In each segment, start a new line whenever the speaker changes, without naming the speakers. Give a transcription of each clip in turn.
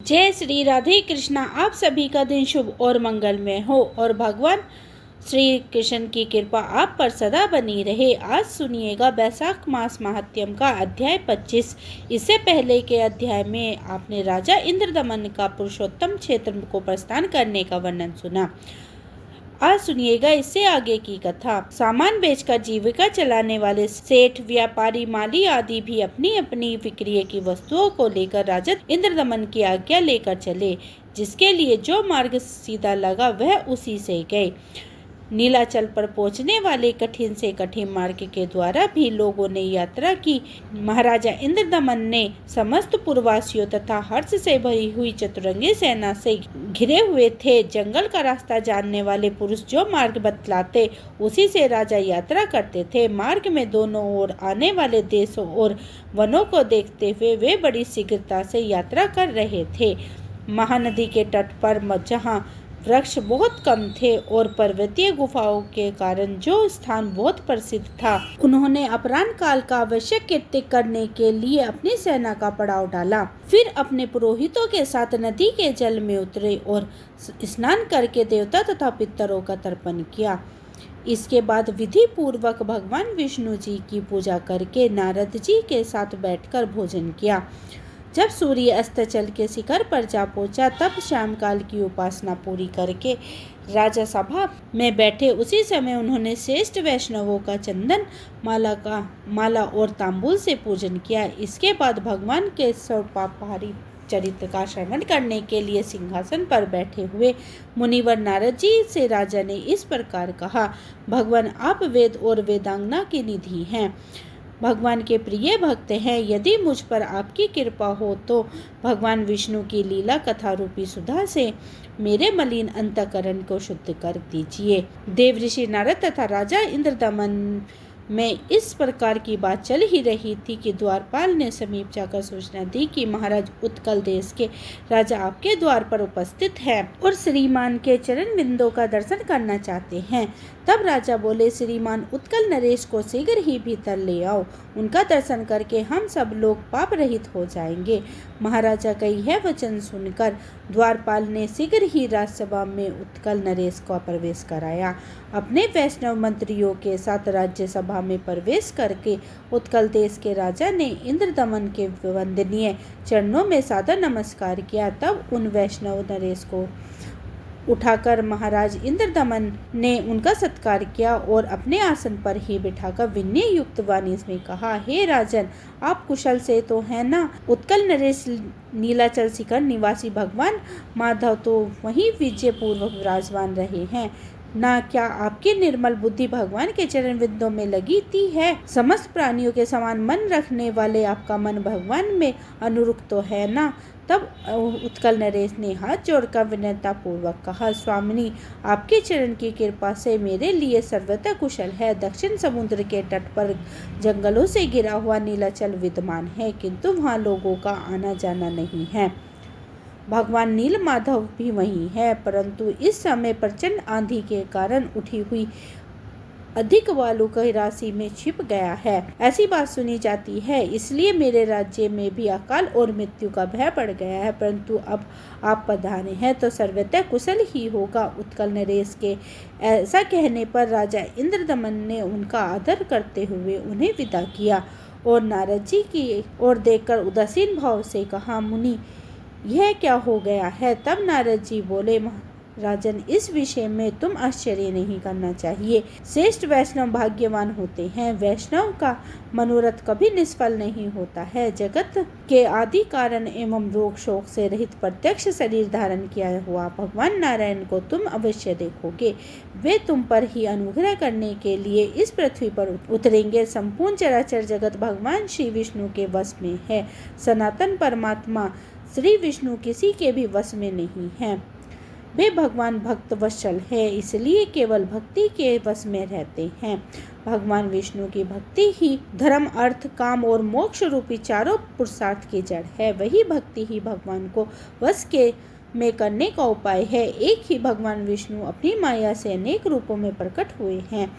जय श्री राधे कृष्णा। आप सभी का दिन शुभ और मंगलमय हो और भगवान श्री कृष्ण की कृपा आप पर सदा बनी रहे। आज सुनिएगा बैसाख मास महात्म्य का अध्याय 25। इससे पहले के अध्याय में आपने राजा इंद्रदमन का पुरुषोत्तम क्षेत्र को प्रस्थान करने का वर्णन सुना। आज सुनिएगा इससे आगे की कथा। सामान बेचकर जीविका चलाने वाले सेठ, व्यापारी, माली आदि भी अपनी अपनी विक्रय की वस्तुओं को लेकर राजा इंद्रदमन की आज्ञा लेकर चले। जिसके लिए जो मार्ग सीधा लगा वह उसी से गए। नीलाचल पर पहुंचने वाले कठिन से कठिन मार्ग के द्वारा भी लोगों ने यात्रा की। महाराजा इंद्रदमन ने समस्त पुरवासियों तथा हर्ष से भरी हुई चतुरंगी सेना से घिरे हुए थे। जंगल का रास्ता जानने वाले पुरुष जो मार्ग बतलाते उसी से राजा यात्रा करते थे। मार्ग में दोनों ओर आने वाले देशों और वनों को देखते हुए वे बड़ी शीघ्रता से यात्रा कर रहे थे। महानदी के तट पर जहाँ वृक्ष बहुत कम थे और पर्वतीय गुफाओं के कारण जो स्थान बहुत प्रसिद्ध था, उन्होंने अपराह्न काल का आवश्यक कृत्य करने के लिए अपनी सेना का पड़ाव डाला। फिर अपने पुरोहितों के साथ नदी के जल में उतरे और स्नान करके देवता तथा पितरों का तर्पण किया। इसके बाद विधि पूर्वक भगवान विष्णु जी की पूजा करके नारद जी के साथ बैठकर भोजन किया। जब सूर्य अस्त चल के शिखर पर जा पहुंचा तब शाम काल की उपासना पूरी करके राजा सभा में बैठे। उसी समय उन्होंने श्रेष्ठ वैष्णवों का चंदन माला और तांबूल से पूजन किया। इसके बाद भगवान के सर्वपापहारी चरित्र का श्रवण करने के लिए सिंहासन पर बैठे हुए मुनिवर नारद जी से राजा ने इस प्रकार कहा। भगवान, आप वेद और वेदांगना की निधि हैं, भगवान के प्रिय भक्त हैं। यदि मुझ पर आपकी कृपा हो तो भगवान विष्णु की लीला कथा रूपी सुधा से मेरे मलिन अंतःकरण को शुद्ध कर दीजिए। देवऋषि नारद तथा राजा इंद्रदमन में इस प्रकार की बात चल ही रही थी कि द्वारपाल ने समीप जाकर सूचना दी कि महाराज उत्कल देश के राजा आपके द्वार पर उपस्थित हैं और श्रीमान के चरण बिंदों का दर्शन करना चाहते हैं। तब राजा बोले, श्रीमान उत्कल नरेश को शीघ्र ही भीतर ले आओ। उनका दर्शन करके हम सब लोग पाप रहित हो जाएंगे। महाराजा का यह वचन सुनकर द्वारपाल ने शीघ्र ही राजसभा में उत्कल नरेश को प्रवेश कराया। अपने वैष्णव मंत्रियों के साथ राज्यसभा में प्रवेश करके उत्कल देश के राजा ने इंद्रदमन के वंदनीय चरणों में सादर नमस्कार किया। तब उन वैष्णव नरेश को उठाकर महाराज इंद्रदमन ने उनका सत्कार किया और अपने आसन पर ही बिठाकर विनय युक्त वाणी में कहा, हे राजन, आप कुशल से तो हैं ना? उत्कल नरेश नीलाचल शिखर निवासी भगवान माधव तो वहीं विजय पूर्वक विराजमान रहे हैं ना? क्या आपकी निर्मल बुद्धि भगवान के चरण विंदों में लगी थी है? समस्त प्राणियों के समान मन रखने वाले आपका मन भगवान में अनुरुक्त तो है ना? तब उत्कल नरेश ने हाथ जोड़कर विनम्रता पूर्वक कहा, स्वामिनी, आपके चरण की कृपा से मेरे लिए सर्वथा कुशल है। दक्षिण समुद्र के तट पर जंगलों से घिरा हुआ नीलाचल विद्यमान है, किंतु वहाँ लोगों का आना जाना नहीं है। भगवान नील माधव भी वहीं है, परंतु इस समय प्रचंड आंधी के कारण उठी हुई अधिक वालू की राशि में छिप गया है, ऐसी बात सुनी जाती है। इसलिए मेरे राज्य में भी अकाल और मृत्यु का भय पड़ गया है, परंतु अब आप पधारे हैं तो सर्वतः कुशल ही होगा। उत्कल नरेश के ऐसा कहने पर राजा इंद्रदमन ने उनका आदर करते हुए उन्हें विदा किया और नारद जी की ओर देखकर उदासीन भाव से कहा, मुनि, यह क्या हो गया है? तब नारद जी बोले, राजन, इस विषय में तुम आश्चर्य नहीं करना चाहिए। श्रेष्ठ वैष्णव भाग्यवान होते हैं। वैष्णव का मनोरथ कभी निष्फल नहीं होता है। जगत के आदि कारण एवं रोग शोक से रहित प्रत्यक्ष शरीर धारण किया हुआ भगवान नारायण को तुम अवश्य देखोगे। वे तुम पर ही अनुग्रह करने के लिए इस पृथ्वी पर उतरेंगे। संपूर्ण चराचर जगत भगवान श्री विष्णु के वश में है। सनातन परमात्मा श्री विष्णु किसी के भी वश में नहीं है। वे भगवान भक्त वत्सल है, इसलिए केवल भक्ति के वश में रहते हैं। भगवान विष्णु की भक्ति ही धर्म, अर्थ, काम और मोक्ष रूपी चारों पुरुषार्थ की जड़ है। वही भक्ति ही भगवान को वश के में करने का उपाय है। एक ही भगवान विष्णु अपनी माया से अनेक रूपों में प्रकट हुए हैं।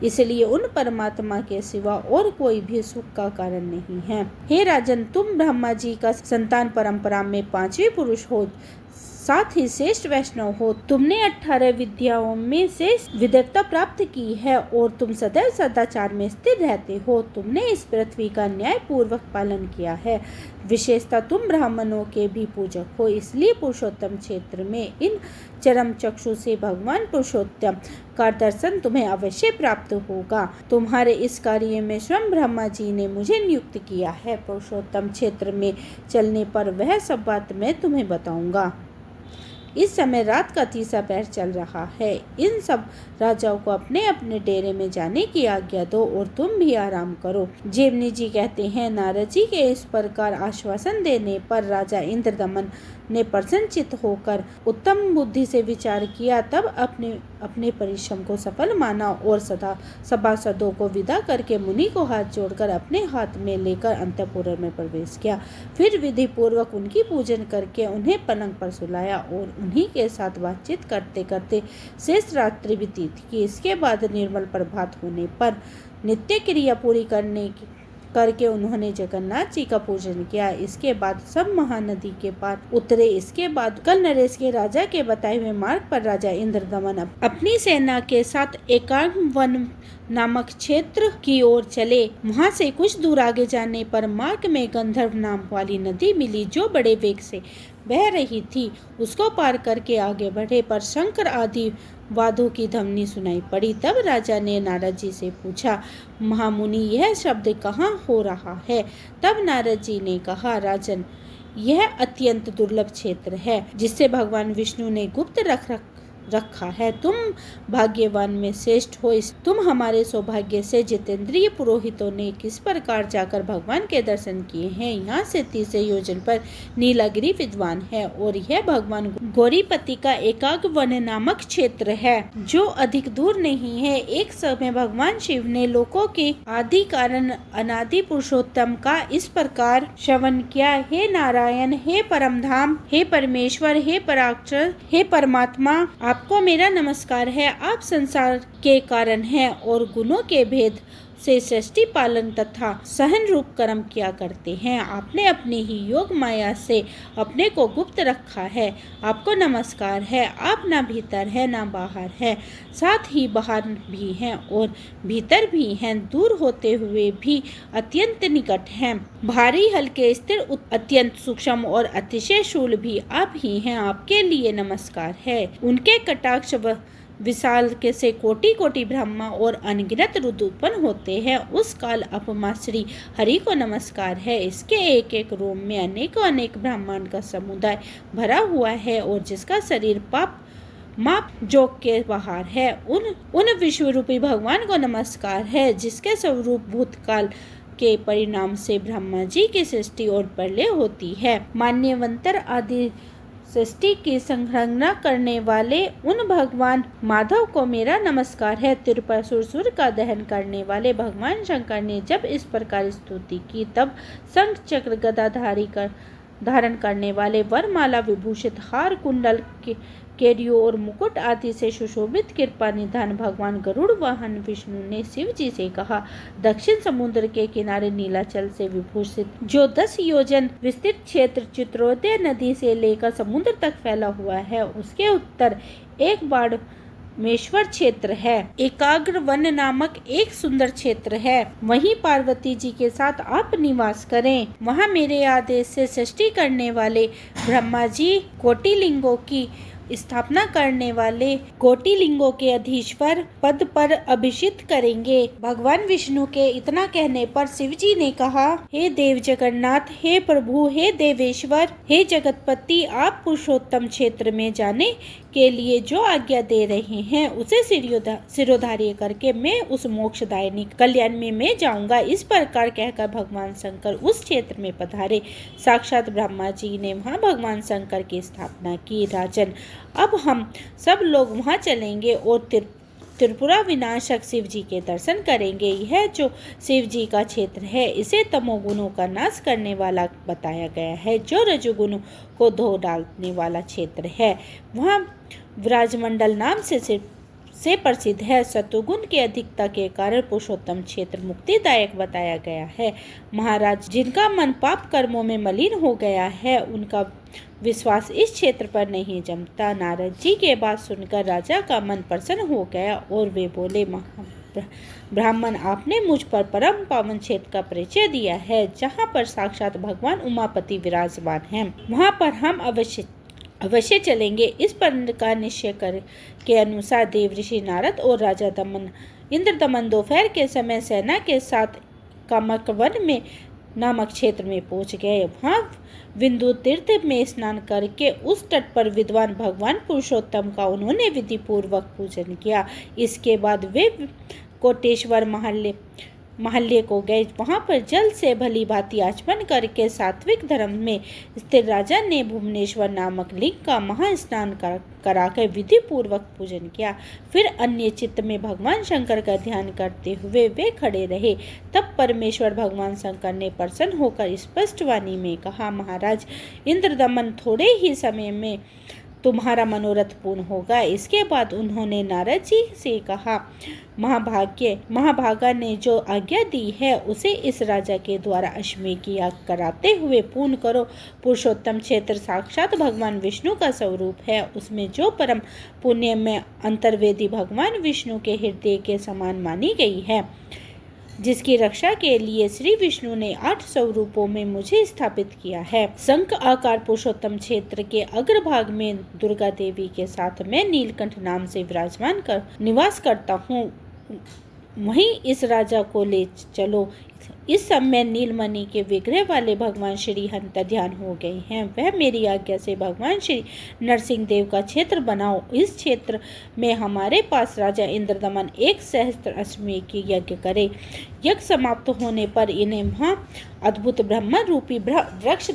इसलिए उन परमात्मा के सिवा और कोई भी सुख का कारण नहीं है। हे राजन, तुम ब्रह्मा जी का संतान परंपरा में 5वें पुरुष हो, साथ ही श्रेष्ठ वैष्णव हो। तुमने 18 विद्याओं में से विद्वता प्राप्त की है और तुम सदैव सदाचार में स्थिर रहते हो। तुमने इस पृथ्वी का न्याय पूर्वक पालन किया है। विशेषता तुम ब्राह्मणों के भी पूजक हो, इसलिए पुरुषोत्तम क्षेत्र में इन चरम चक्षु से भगवान पुरुषोत्तम का दर्शन तुम्हें अवश्य प्राप्त होगा। तुम्हारे इस कार्य में स्वयं ब्रह्मा जी ने मुझे नियुक्त किया है। पुरुषोत्तम क्षेत्र में चलने पर वह सब बात मैं तुम्हें बताऊंगा। इस समय रात का 3 पहर चल रहा है। इन सब राजाओं को अपने अपने डेरे में जाने की आज्ञा दो और तुम भी आराम करो। जेवनी जी कहते हैं, नारद जी के इस प्रकार आश्वासन देने पर राजा इंद्रदमन ने प्रसन्नचित्त होकर उत्तम बुद्धि से विचार किया। तब अपने परिश्रम को सफल माना और सभासदों को विदा करके मुनि को हाथ जोड़कर अपने हाथ में लेकर अंतःपुर में प्रवेश किया। फिर विधि पूर्वक उनकी पूजन करके उन्हें पलंग पर सुलाया और उन्हीं के साथ बातचीत करते करते शेष रात्रि व्यतीत की। इसके बाद निर्मल प्रभात होने पर नित्य क्रिया पूरी करके उन्होंने जगन्नाथ जी का पूजन किया। इसके बाद सब महानदी के पार उतरे। इसके बाद कल नरेश के राजा के बताए हुए मार्ग पर राजा इंद्रदमन अपनी सेना के साथ एकाग्रवन नामक क्षेत्र की ओर चले। वहां से कुछ दूर आगे जाने पर मार्ग में गंधर्व नाम वाली नदी मिली, जो बड़े वेग से बह रही थी। उसको पार करके आगे बढ़े पर शंकर आदि वादों की ध्वनि सुनाई पड़ी। तब राजा ने नारद जी से पूछा, महामुनि, यह शब्द कहाँ हो रहा है? तब नारद जी ने कहा, राजन, यह अत्यंत दुर्लभ क्षेत्र है जिसे भगवान विष्णु ने गुप्त रखा है। तुम भाग्यवान में श्रेष्ठ हो। तुम हमारे सौभाग्य से जितेंद्रिय पुरोहितों ने किस प्रकार जाकर भगवान के दर्शन किए हैं। यहाँ से 30 योजन पर नीलागिरी विद्वान है और यह भगवान गौरीपति का एकाग्रवन नामक क्षेत्र है, जो अधिक दूर नहीं है। एक समय भगवान शिव ने लोकों के आदि कारण अनादि पुरुषोत्तम का इस प्रकार श्रवण किया, हे नारायण, हे परमधाम, हे परमेश्वर, हे पराक्षर, हे परमात्मा, आपको मेरा नमस्कार है। आप संसार के कारण हैं और गुणों के भेद से सृष्टि पालन तथा सहन रूप कर्म किया करते हैं। आपने अपनी ही योग माया से अपने को गुप्त रखा है। आपको नमस्कार है। आप ना भीतर है ना बाहर है, साथ ही बाहर भी हैं और भीतर भी हैं, दूर होते हुए भी अत्यंत निकट हैं, भारी हल्के स्थिर अत्यंत सूक्ष्म और अतिशय शूल भी आप ही हैं। आपके लिए नमस्कार है। उनके कटाक्ष विशाल के से कोटि कोटि ब्रह्मा और अनगिनत रुद्र उत्पन्न होते हैं। उस काल अपमा श्री हरि को नमस्कार है। इसके एक एक रोम में अनेकों अनेक ब्रह्मांड का समुदाय भरा हुआ है और जिसका शरीर माप जोग के बाहर है। उन विश्व रूपी भगवान को नमस्कार है, जिसके स्वरूप भूतकाल के परिणाम से ब्रह्मा जी की सृष्टि और प्रलय होती है। मान्यवंतर आदि सृष्टि की संग्रहणा करने वाले उन भगवान माधव को मेरा नमस्कार है। त्रिपुरासुर का दहन करने वाले भगवान शंकर ने जब इस प्रकार स्तुति की, तब शंख चक्र गदा धारण करने वाले वरमाला विभूषित हार कुंडल केरियो और मुकुट आदि से सुशोभित कृपा निधान भगवान गरुड़ वाहन विष्णु ने शिव जी से कहा, दक्षिण समुद्र के किनारे नीलाचल से विभूषित जो 10 योजन विस्तृत क्षेत्र चित्रोदय नदी से लेकर समुद्र तक फैला हुआ है, उसके उत्तर एक बाड़मेश्वर क्षेत्र है। एकाग्र वन नामक एक सुंदर क्षेत्र है। वहीं पार्वती जी के साथ आप निवास करें। वहां मेरे आदेश से सृष्टि करने वाले ब्रह्मा जी कोटिलिंगों की स्थापना करने वाले कोटिलिंगों के अधीश्वर पद पर अभिषिक्त करेंगे। भगवान विष्णु के इतना कहने पर शिव जी ने कहा, हे देव जगन्नाथ, हे प्रभु, हे देवेश्वर, हे जगतपति, आप पुरुषोत्तम क्षेत्र में जाने के लिए जो आज्ञा दे रहे हैं, उसे सिरोधार्य करके मैं उस मोक्षदायिनी कल्याण में मैं जाऊंगा। इस प्रकार कहकर भगवान शंकर उस क्षेत्र में पधारे। साक्षात ब्रह्मा जी ने वहां भगवान शंकर की स्थापना की। राजन, अब हम सब लोग वहां चलेंगे और त्रिपुरा विनाशक शिव जी के दर्शन करेंगे। यह जो शिव जी का क्षेत्र है, इसे तमोगुणों का नाश करने वाला बताया गया है, जो रजोगुणों को धो डालने वाला क्षेत्र है। वहाँ विराजमंडल नाम से से प्रसिद्ध है। सतोगुण की अधिकता के कारण पुरुषोत्तम क्षेत्र मुक्तिदायक बताया गया है। महाराज, जिनका मन पाप कर्मों में मलिन हो गया है, उनका विश्वास इस क्षेत्र पर नहीं जमता। नारद जी के बात सुनकर राजा का मन प्रसन्न हो गया और वे बोले, ब्राह्मण, आपने मुझ पर परम पावन क्षेत्र का परिचय दिया है, जहाँ पर साक्षात भगवान उमापति विराजमान हैं। वहाँ पर हम अवश्य चलेंगे। इस पर का निश्चय कर के अनुसार देव ऋषि नारद और राजा इंद्रदमन दोपहर के समय सेना के साथ कामकवन में नामक क्षेत्र में पहुंच गए। वहाँ बिंदु तीर्थ में स्नान करके उस तट पर विद्वान भगवान पुरुषोत्तम का उन्होंने विधि पूर्वक पूजन किया। इसके बाद वे कोटेश्वर महल्ले को गए। वहाँ पर जल से भली भांति आचमन करके सात्विक धर्म में स्थिर राजा ने भुवनेश्वर नामक लिंग का महास्नान कराकर विधि पूर्वक पूजन किया। फिर अन्य चित्त में भगवान शंकर का ध्यान करते हुए वे खड़े रहे। तब परमेश्वर भगवान शंकर ने प्रसन्न होकर स्पष्ट वाणी में कहा, महाराज इंद्रदमन, थोड़े ही समय में तुम्हारा मनोरथ पूर्ण होगा। इसके बाद उन्होंने नारद जी से कहा, महाभागा ने जो आज्ञा दी है उसे इस राजा के द्वारा अश्वमेध की याग कराते हुए पूर्ण करो। पुरुषोत्तम क्षेत्र साक्षात भगवान विष्णु का स्वरूप है। उसमें जो परम पुण्य में अंतर्वेदी भगवान विष्णु के हृदय के समान मानी गई है, जिसकी रक्षा के लिए श्री विष्णु ने 8 स्वरूपों में मुझे स्थापित किया है। शंख आकार पुरुषोत्तम क्षेत्र के अग्रभाग में दुर्गा देवी के साथ मैं नीलकंठ नाम से विराजमान कर निवास करता हूँ। वहीं इस राजा को ले चलो। इस समय नीलमणि के विग्रह वाले भगवान श्री हंत ध्यान हो गए हैं। वह मेरी आज्ञा से भगवान श्री नरसिंह देव का क्षेत्र बनाओ। इस क्षेत्र में हमारे पास राजा इंद्रदमन 1 सहस्त्र अश्वमेध की यज्ञ करे। यज्ञ समाप्त होने पर इन्हें वहाँ अद्भुत ब्रह्म रूपी वृक्ष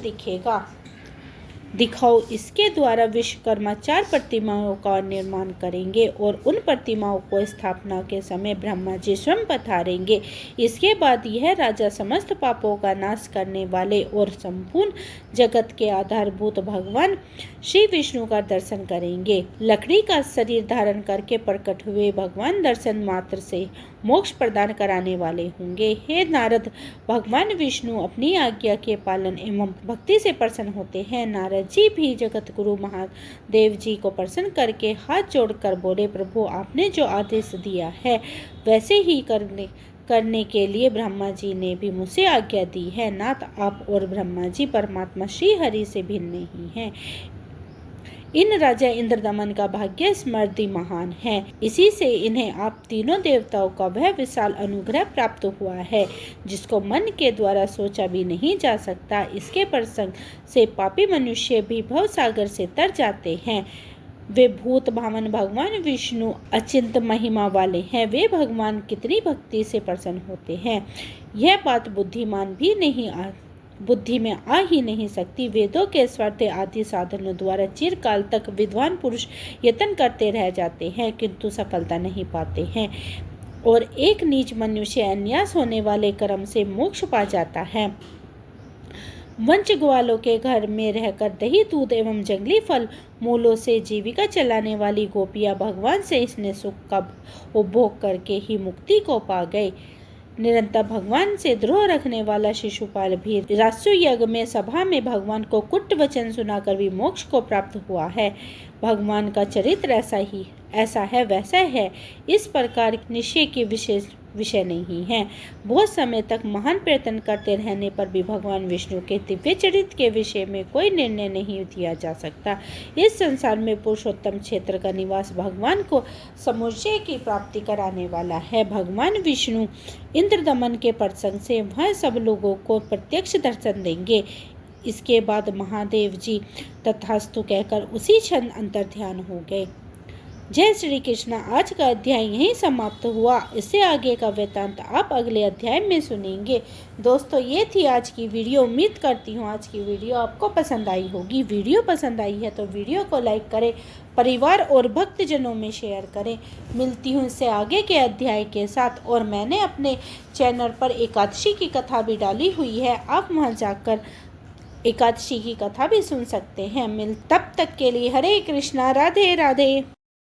दिखाओ। इसके द्वारा विश्वकर्मा 4 प्रतिमाओं का निर्माण करेंगे और उन प्रतिमाओं को स्थापना के समय ब्रह्मा जी स्वयं पधारेंगे। इसके बाद यह राजा समस्त पापों का नाश करने वाले और संपूर्ण जगत के आधारभूत भगवान श्री विष्णु का दर्शन करेंगे। लकड़ी का शरीर धारण करके प्रकट हुए भगवान दर्शन मात्र से मोक्ष प्रदान कराने वाले होंगे। हे नारद, भगवान विष्णु अपनी आज्ञा के पालन एवं भक्ति से प्रसन्न होते हैं। नारद जी भी जगत गुरु महादेव जी को प्रसन्न करके हाथ जोड़कर बोले, प्रभु, आपने जो आदेश दिया है वैसे ही करने के लिए ब्रह्मा जी ने भी मुझसे आज्ञा दी है। नाथ, आप और ब्रह्मा जी परमात्मा श्री हरि से भिन्न नहीं हैं। इन राजा इंद्रदमन का भाग्य स्मृति महान है। इसी से इन्हें आप तीनों देवताओं का वह विशाल अनुग्रह प्राप्त हुआ है, जिसको मन के द्वारा सोचा भी नहीं जा सकता। इसके प्रसंग से पापी मनुष्य भी भव सागर से तर जाते हैं। वे भूत भावन भगवान विष्णु अचिंत महिमा वाले हैं। वे भगवान कितनी भक्ति से प्रसन्न होते हैं, यह बात बुद्धि में आ ही नहीं सकती। वेदों के स्वार्थ आदि साधनों द्वारा चिरकाल तक विद्वान पुरुष यत्न करते रह जाते हैं, किंतु सफलता नहीं पाते हैं और एक नीच मनुष्य अन्यास होने वाले कर्म से मोक्ष पा जाता है। वंश ग्वालों के घर में रहकर दही दूध एवं जंगली फल मूलों से जीविका चलाने वाली गोपियां भगवान से इसने सुख का उपभोग करके ही मुक्ति को पा गए। निरंतर भगवान से द्रोह रखने वाला शिशुपाल भी राष्ट्र यज्ञ में सभा में भगवान को कुट वचन सुनाकर भी मोक्ष को प्राप्त हुआ है। भगवान का चरित्र ऐसा है वैसा है, इस प्रकार निश्चय की विषय नहीं है। बहुत समय तक महान प्रयत्न करते रहने पर भी भगवान विष्णु के दिव्य चरित्र के विषय में कोई निर्णय नहीं दिया जा सकता। इस संसार में पुरुषोत्तम क्षेत्र का निवास भगवान को समुच्चय की प्राप्ति कराने वाला है। भगवान विष्णु इंद्रदमन के प्रसंग से वह सब लोगों को प्रत्यक्ष दर्शन देंगे। इसके बाद महादेव जी तथास्तु कहकर उसी क्षण अंतर्ध्यान हो गए। जय श्री कृष्ण। आज का अध्याय यहीं समाप्त हुआ। इससे आगे का वृत्तांत आप अगले अध्याय में सुनेंगे। दोस्तों, ये थी आज की वीडियो। उम्मीद करती हूँ आज की वीडियो आपको पसंद आई होगी। वीडियो पसंद आई है तो वीडियो को लाइक करें, परिवार और भक्तजनों में शेयर करें। मिलती हूँ इससे आगे के अध्याय के साथ। और मैंने अपने चैनल पर एकादशी की कथा भी डाली हुई है, आप वहाँ जाकर एकादशी की कथा भी सुन सकते हैं। तब तक के लिए हरे कृष्णा, राधे राधे।